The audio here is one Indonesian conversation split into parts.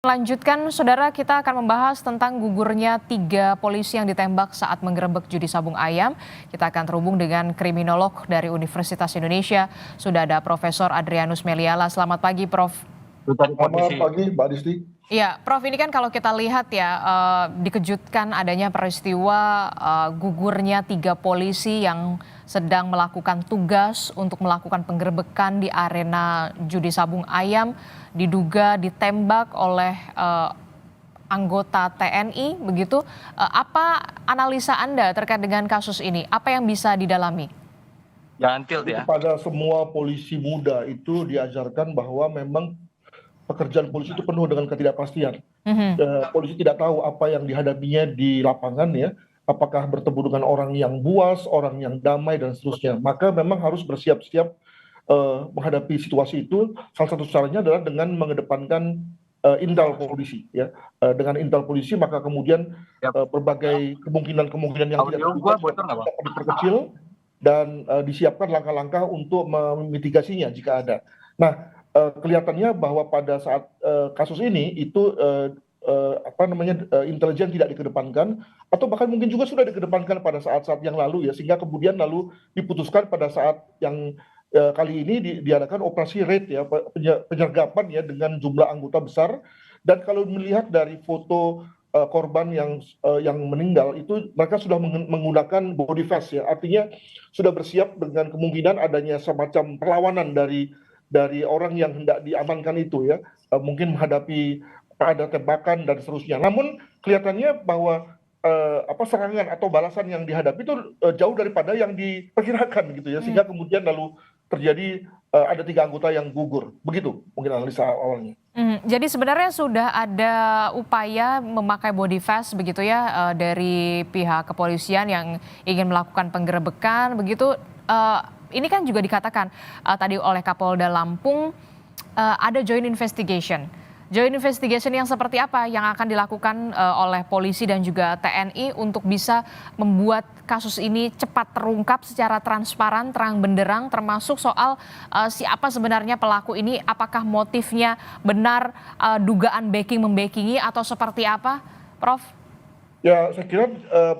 Lanjutkan, saudara, kita akan membahas tentang gugurnya 3 polisi yang ditembak saat menggerebek judi sabung ayam. Kita akan terhubung dengan kriminolog dari Universitas Indonesia. Sudah ada Profesor Adrianus Meliala. Selamat pagi, Prof. Selamat pagi, Mbak Disti. Ya, Prof, ini kan kalau kita lihat ya, dikejutkan adanya peristiwa gugurnya 3 polisi yang sedang melakukan tugas untuk melakukan penggerbekan di arena judi sabung ayam, diduga ditembak oleh anggota TNI, begitu. Apa analisa Anda terkait dengan kasus ini? Apa yang bisa didalami? Kepada semua polisi muda itu diajarkan bahwa memang pekerjaan polisi itu penuh dengan ketidakpastian. Polisi tidak tahu apa yang dihadapinya di lapangan ya, apakah bertemu dengan orang yang buas, orang yang damai dan seterusnya. Maka memang harus bersiap-siap menghadapi situasi itu. Salah satu caranya adalah dengan mengedepankan intel polisi ya. Dengan intel polisi maka kemudian berbagai kemungkinan yang tidak terduga dapat diperkecil dan disiapkan langkah-langkah untuk memitigasinya jika ada. Nah, kelihatannya bahwa pada saat kasus ini itu intelijen tidak dikedepankan atau bahkan mungkin juga sudah dikedepankan pada saat-saat yang lalu ya, sehingga kemudian lalu diputuskan pada saat yang kali ini diadakan operasi raid ya, penyergapan ya dengan jumlah anggota besar. Dan kalau melihat dari foto korban yang meninggal itu, mereka sudah menggunakan body vest ya, artinya sudah bersiap dengan kemungkinan adanya semacam perlawanan dari orang yang hendak diamankan itu ya, mungkin menghadapi ada tembakan dan seterusnya. Namun kelihatannya bahwa serangan atau balasan yang dihadapi itu jauh daripada yang diperkirakan gitu ya, sehingga kemudian lalu terjadi ada 3 anggota yang gugur. Begitu mungkin analisa awalnya. Jadi sebenarnya sudah ada upaya memakai body vest begitu ya, dari pihak kepolisian yang ingin melakukan penggerebekan begitu. Ini kan juga dikatakan tadi oleh Kapolda Lampung, ada joint investigation. Joint investigation yang seperti apa yang akan dilakukan oleh polisi dan juga TNI untuk bisa membuat kasus ini cepat terungkap secara transparan, terang benderang, termasuk soal siapa sebenarnya pelaku ini, apakah motifnya benar, dugaan backing-membackingi atau seperti apa, Prof? Ya, saya kira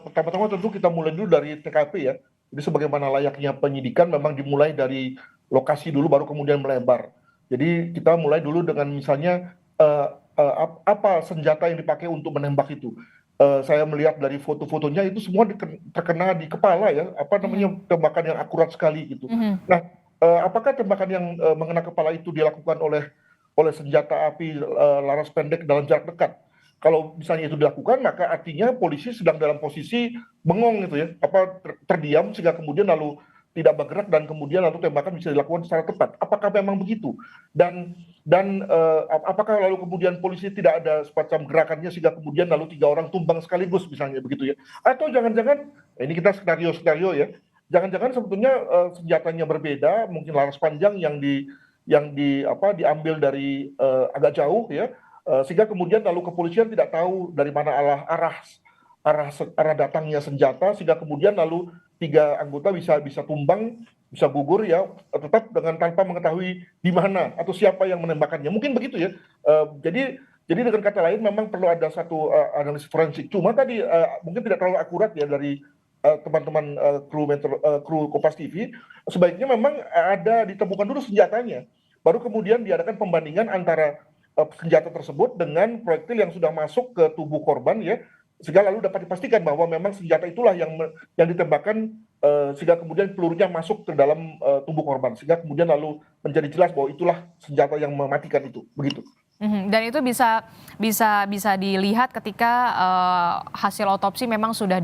pertama-tama tentu kita mulai dulu dari TKP ya. Jadi sebagaimana layaknya penyidikan memang dimulai dari lokasi dulu baru kemudian melebar. Jadi kita mulai dulu dengan misalnya apa senjata yang dipakai untuk menembak itu. Saya melihat dari foto-fotonya itu semua terkena di kepala ya, tembakan yang akurat sekali gitu. Nah, apakah tembakan yang mengena kepala itu dilakukan oleh senjata api laras pendek dalam jarak dekat? Kalau misalnya itu dilakukan, maka artinya polisi sedang dalam posisi bengong gitu ya, terdiam sehingga kemudian lalu tidak bergerak dan kemudian lalu tembakan bisa dilakukan secara tepat. Apakah memang begitu? Dan apakah lalu kemudian polisi tidak ada semacam gerakannya sehingga kemudian lalu 3 orang tumbang sekaligus misalnya begitu ya? Atau jangan-jangan ini kita skenario ya, jangan-jangan sebetulnya senjatanya berbeda, mungkin laras panjang yang diambil dari agak jauh ya. Sehingga kemudian lalu kepolisian tidak tahu dari mana arah datangnya senjata, sehingga kemudian lalu 3 anggota bisa tumbang, bisa gugur ya, tetap tanpa mengetahui di mana atau siapa yang menembakkannya. Mungkin begitu ya. Jadi dengan kata lain memang perlu ada satu analisis forensik. Cuma tadi mungkin tidak terlalu akurat ya dari teman-teman kru Kompas TV. Sebaiknya memang ada ditemukan dulu senjatanya, baru kemudian diadakan pembandingan antara senjata tersebut dengan proyektil yang sudah masuk ke tubuh korban ya, sehingga lalu dapat dipastikan bahwa memang senjata itulah yang ditembakkan, sehingga kemudian pelurunya masuk ke dalam tubuh korban, sehingga kemudian lalu menjadi jelas bahwa itulah senjata yang mematikan itu, begitu. Dan itu bisa dilihat ketika hasil otopsi memang sudah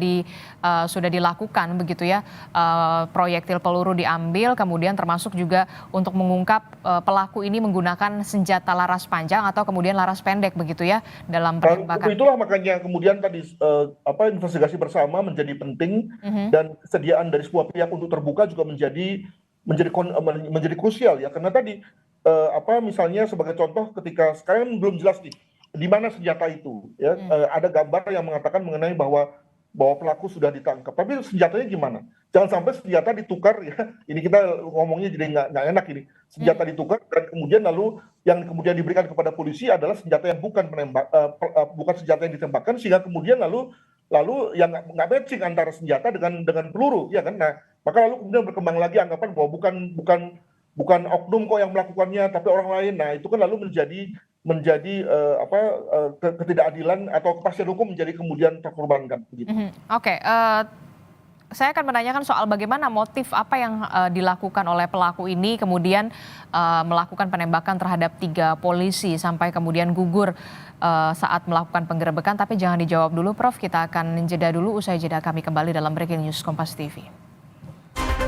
dilakukan begitu ya, proyektil peluru diambil, kemudian termasuk juga untuk mengungkap pelaku ini menggunakan senjata laras panjang atau kemudian laras pendek begitu ya dalam penembakan. Itulah makanya kemudian tadi investigasi bersama menjadi penting, dan kesediaan dari semua pihak untuk terbuka juga menjadi krusial ya, karena tadi misalnya sebagai contoh ketika sekarang belum jelas nih di mana senjata itu ya, ada gambar yang mengatakan mengenai bahwa bahwa pelaku sudah ditangkap. Tapi senjatanya gimana? Jangan sampai senjata ditukar ya. Ini kita ngomongnya jadi nggak enak ini. Senjata ditukar dan kemudian lalu yang kemudian diberikan kepada polisi adalah senjata yang bukan bukan senjata yang ditembakkan, sehingga kemudian lalu yang nggak matching antara senjata dengan peluru, ya kan? Nah, maka lalu kemudian berkembang lagi anggapan bahwa bukan oknum kok yang melakukannya, tapi orang lain. Nah, itu kan lalu menjadi ketidakadilan atau kepastian hukum menjadi kemudian terkorbankan. Begitu. Oke, saya akan menanyakan soal bagaimana motif apa yang dilakukan oleh pelaku ini kemudian melakukan penembakan terhadap 3 polisi sampai kemudian gugur saat melakukan penggerebekan. Tapi jangan dijawab dulu, Prof. Kita akan jeda dulu, usai jeda kami kembali dalam Breaking News Kompas TV.